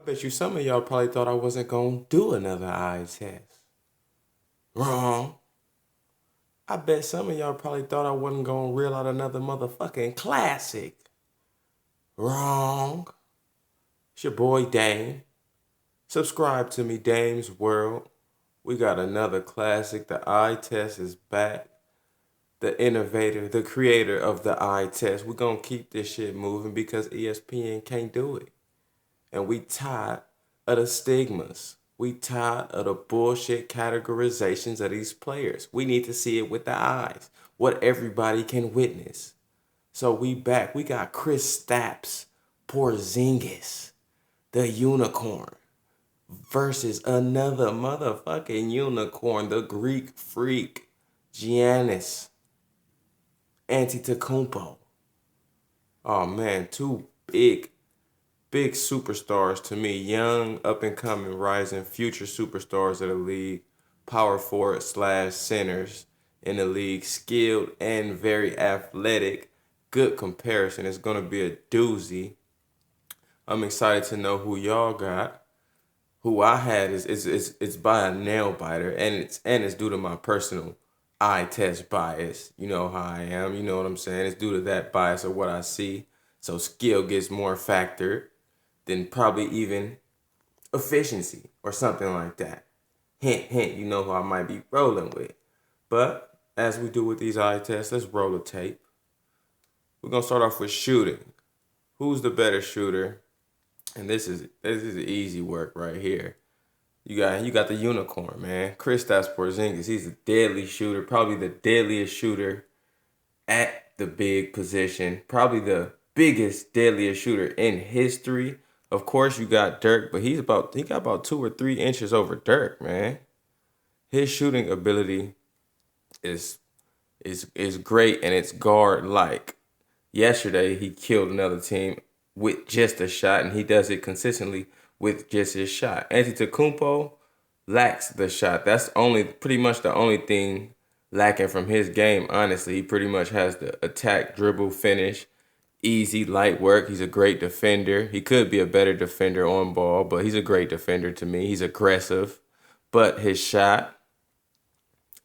Bet you some of y'all probably thought I wasn't gonna do another eye test. Wrong. I bet some of y'all probably thought I wasn't gonna reel out another motherfucking classic. Wrong. It's your boy Dame. Subscribe to me, Dame's World. We got another classic. The eye test is back. The innovator, the creator of the eye test. We're gonna keep this shit moving because ESPN can't do it. And we tired of the stigmas. We tired of the bullshit categorizations of these players. We need to see it with the eyes, what everybody can witness. So we back. We got Kristaps, Porzingis, the unicorn, versus another motherfucking unicorn, the Greek freak, Giannis, Antetokounmpo. Oh man, two big superstars to me, young, up and coming, rising, future superstars of the league, power forward slash centers in the league, skilled and very athletic. Good comparison. It's gonna be a doozy. I'm excited to know who y'all got. Who I had is by a nail biter, and it's due to my personal eye test bias. You know how I am. You know what I'm saying. It's due to that bias of what I see. So skill gets more factored than probably even efficiency or something like that. Hint, hint, you know who I might be rolling with. But as we do with these eye tests, let's roll the tape. We're gonna start off with shooting. Who's the better shooter? And this is easy work right here. You got the unicorn, man. Kristaps Porzingis. He's a deadly shooter, probably the deadliest shooter at the big position, probably the biggest, deadliest shooter in history. Of course, you got Dirk, but he got about 2 or 3 inches over Dirk, man. His shooting ability is is great and it's guard like. Yesterday, he killed another team with just a shot, and he does it consistently with just his shot. Antetokounmpo lacks the shot. That's only pretty much the only thing lacking from his game. Honestly, he pretty much has the attack, dribble, finish, easy, light work. He's a great defender. He could be a better defender on ball, but he's a great defender to me. He's aggressive, but his shot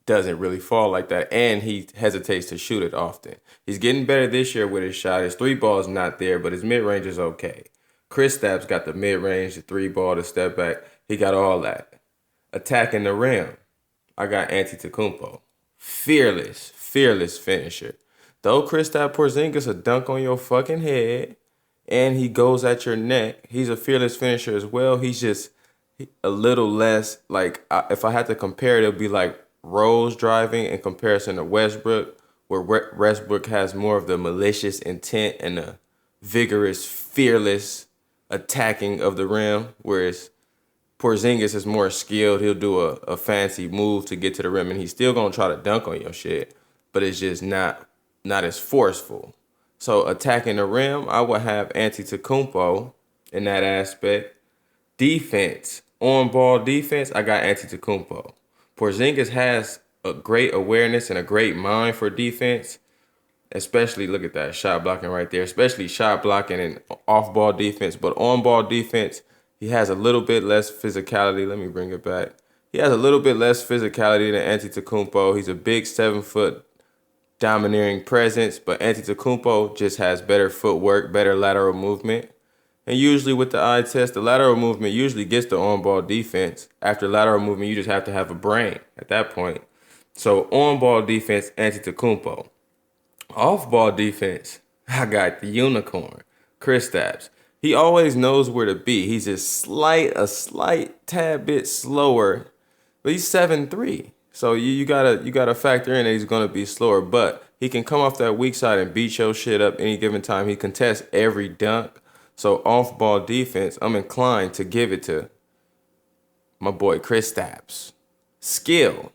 doesn't really fall like that, and he hesitates to shoot it often. He's getting better this year with his shot. His three ball is not there, but his mid range is okay. Kristaps got the mid range, the three ball, the step back. He got all that. Attacking the rim, I got Antetokounmpo. Fearless finisher. Though Kristaps Porzingis a dunk on your fucking head, and he goes at your neck, he's a fearless finisher as well. He's just a little less, like, if I had to compare it, it'll be like Rose driving in comparison to Westbrook, where Westbrook has more of the malicious intent and the vigorous, fearless attacking of the rim, whereas Porzingis is more skilled. He'll do a fancy move to get to the rim, and he's still gonna try to dunk on your shit, but it's just not as forceful. So attacking the rim, I would have Antetokounmpo in that aspect. Defense, on ball defense, I got Antetokounmpo. Porzingis has a great awareness and a great mind for defense, especially look at that shot blocking right there, especially shot blocking and off ball defense. But on ball defense, he has a little bit less physicality. Let me bring it back. He has a little bit less physicality than Antetokounmpo. He's a big 7 foot domineering presence, but Antetokounmpo just has better footwork, better lateral movement. And usually with the eye test, the lateral movement usually gets the on-ball defense. After lateral movement, you just have to have a brain at that point. So on-ball defense, Antetokounmpo. Off-ball defense, I got the unicorn, Kristaps. He always knows where to be. He's a slight tad bit slower, but he's 7'3". So you gotta factor in that he's gonna be slower, but he can come off that weak side and beat your shit up any given time. He contests every dunk. So off-ball defense, I'm inclined to give it to my boy Kristaps. Skill.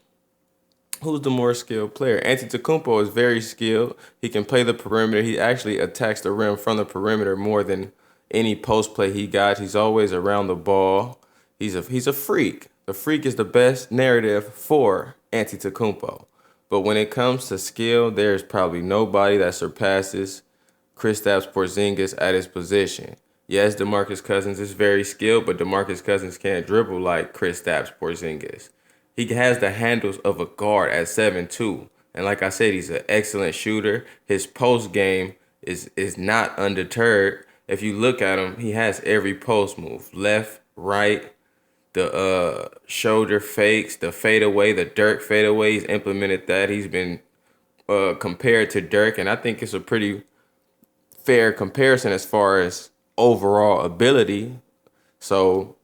Who's the more skilled player? Antetokounmpo is very skilled. He can play the perimeter. He actually attacks the rim from the perimeter more than any post play he got. He's always around the ball. He's a freak. The freak is the best narrative for Antetokounmpo. But when it comes to skill, there's probably nobody that surpasses Kristaps Porzingis at his position. Yes, DeMarcus Cousins is very skilled, but DeMarcus Cousins can't dribble like Kristaps Porzingis. He has the handles of a guard at 7'2". And like I said, he's an excellent shooter. His post game is not undeterred. If you look at him, he has every post move. Left, right, the shoulder fakes, the fadeaway, the Dirk fadeaway. He's implemented that. He's been compared to Dirk, and I think it's a pretty fair comparison as far as overall ability. So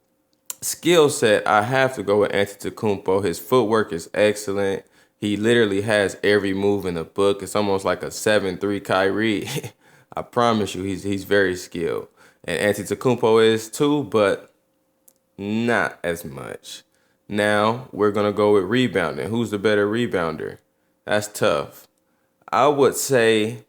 skill set, I have to go with Antetokounmpo. His footwork is excellent. He literally has every move in the book. It's almost like a 7'3" Kyrie. I promise you, he's very skilled. And Antetokounmpo is too, but not as much. Now we're gonna go with rebounding. Who's the better rebounder? That's tough. I would say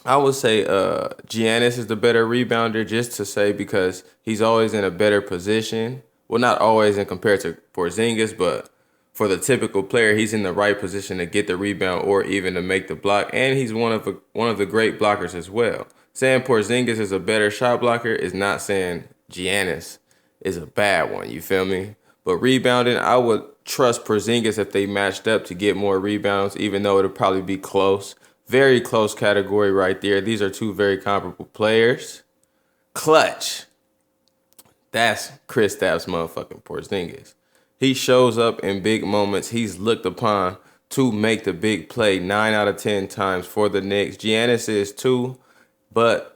Giannis is the better rebounder, just to say, because he's always in a better position. Well, not always in compared to Porzingis, but for the typical player, he's in the right position to get the rebound or even to make the block, and he's one of the great blockers as well. Saying Porzingis is a better shot blocker is not saying Giannis is a bad one. You feel me? But rebounding, I would trust Porzingis if they matched up to get more rebounds, even though it'll probably be close. Very close category right there. These are two very comparable players. Clutch. That's Kristaps motherfucking Porzingis. He shows up in big moments. He's looked upon to make the big play 9 out of 10 times for the Knicks. Giannis is too, but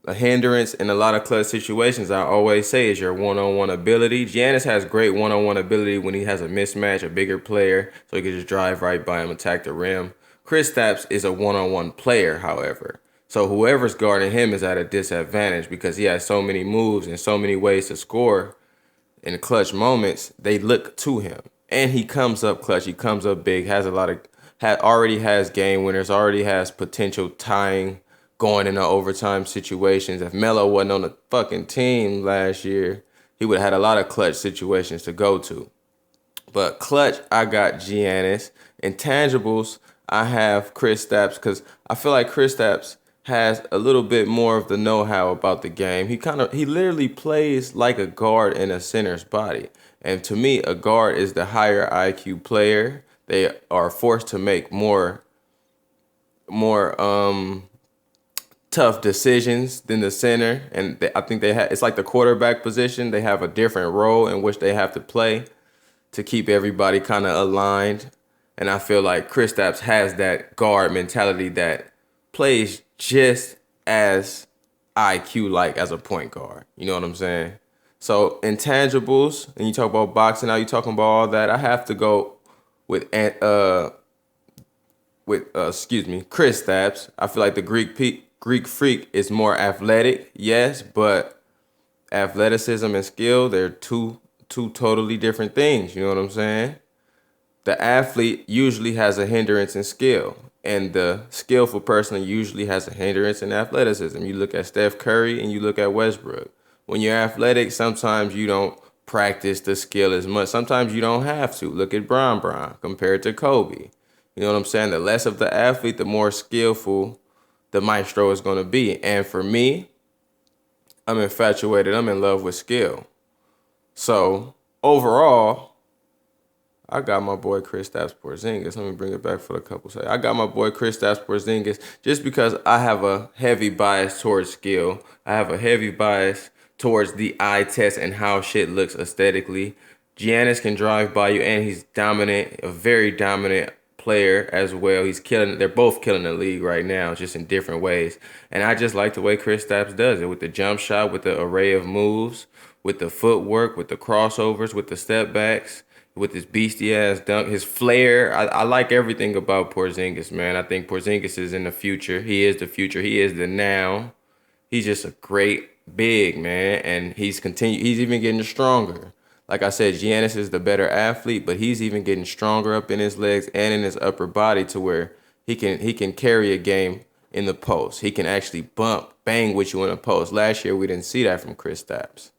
a hindrance in a lot of clutch situations, I always say, is your one-on-one ability. Giannis has great one-on-one ability when he has a mismatch, a bigger player, so he can just drive right by him, attack the rim. Kristaps is a one-on-one player, however. So whoever's guarding him is at a disadvantage because he has so many moves and so many ways to score in clutch moments. They look to him. And he comes up clutch. He comes up big, has a lot of, already has game winners, already has potential tying, going into overtime situations. If Melo wasn't on the fucking team last year, he would have had a lot of clutch situations to go to. But clutch, I got Giannis. Intangibles, I have Kristaps because I feel like Kristaps has a little bit more of the know-how about the game. He literally plays like a guard in a center's body. And to me, a guard is the higher IQ player. They are forced to make more tough decisions than the center, and I think it's like the quarterback position. They have a different role in which they have to play to keep everybody kind of aligned. And I feel like Kristaps has that guard mentality that plays just as IQ like as a point guard. You know what I'm saying? So intangibles, and you talk about boxing, now you talking about all that. I have to go with Kristaps. I feel like the Greek freak is more athletic, yes, but athleticism and skill, they're two totally different things. You know what I'm saying? The athlete usually has a hindrance in skill, and the skillful person usually has a hindrance in athleticism. You look at Steph Curry and you look at Westbrook. When you're athletic, sometimes you don't practice the skill as much. Sometimes you don't have to. Look at Bron compared to Kobe. You know what I'm saying? The less of the athlete, the more skillful the maestro is going to be. And for me, I'm infatuated. I'm in love with skill. So overall, I got my boy Kristaps Porzingis. Let me bring it back for a couple seconds. I got my boy Kristaps Porzingis just because I have a heavy bias towards skill. I have a heavy bias towards the eye test and how shit looks aesthetically. Giannis can drive by you, and he's dominant, a very dominant player as well. He's killing. They're both killing the league right now, just in different ways. And I just like the way Kristaps does it with the jump shot, with the array of moves, with the footwork, with the crossovers, with the step backs, with his beastie ass dunk, his flair. I like everything about Porzingis, man. I think Porzingis is in the future. He is the future. He is the now. He's just a great big man, and he's even getting stronger. Like I said, Giannis is the better athlete, but he's even getting stronger up in his legs and in his upper body to where he can carry a game in the post. He can actually bang with you in the post. Last year, we didn't see that from Kristaps.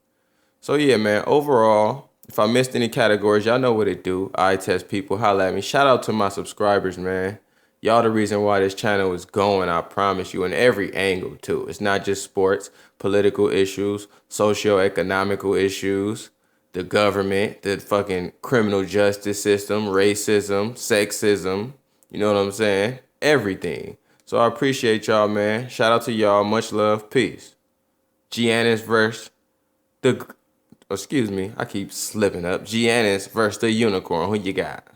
So, yeah, man, overall, if I missed any categories, y'all know what it do. Eye test people, holla at me. Shout out to my subscribers, man. Y'all the reason why this channel is going, I promise you, in every angle too. It's not just sports, political issues, socio-economical issues, the government, the fucking criminal justice system, racism, sexism, you know what I'm saying? Everything. So I appreciate y'all, man. Shout out to y'all. Much love. Peace. Giannis versus the, excuse me, I keep slipping up. Giannis versus the unicorn. Who you got?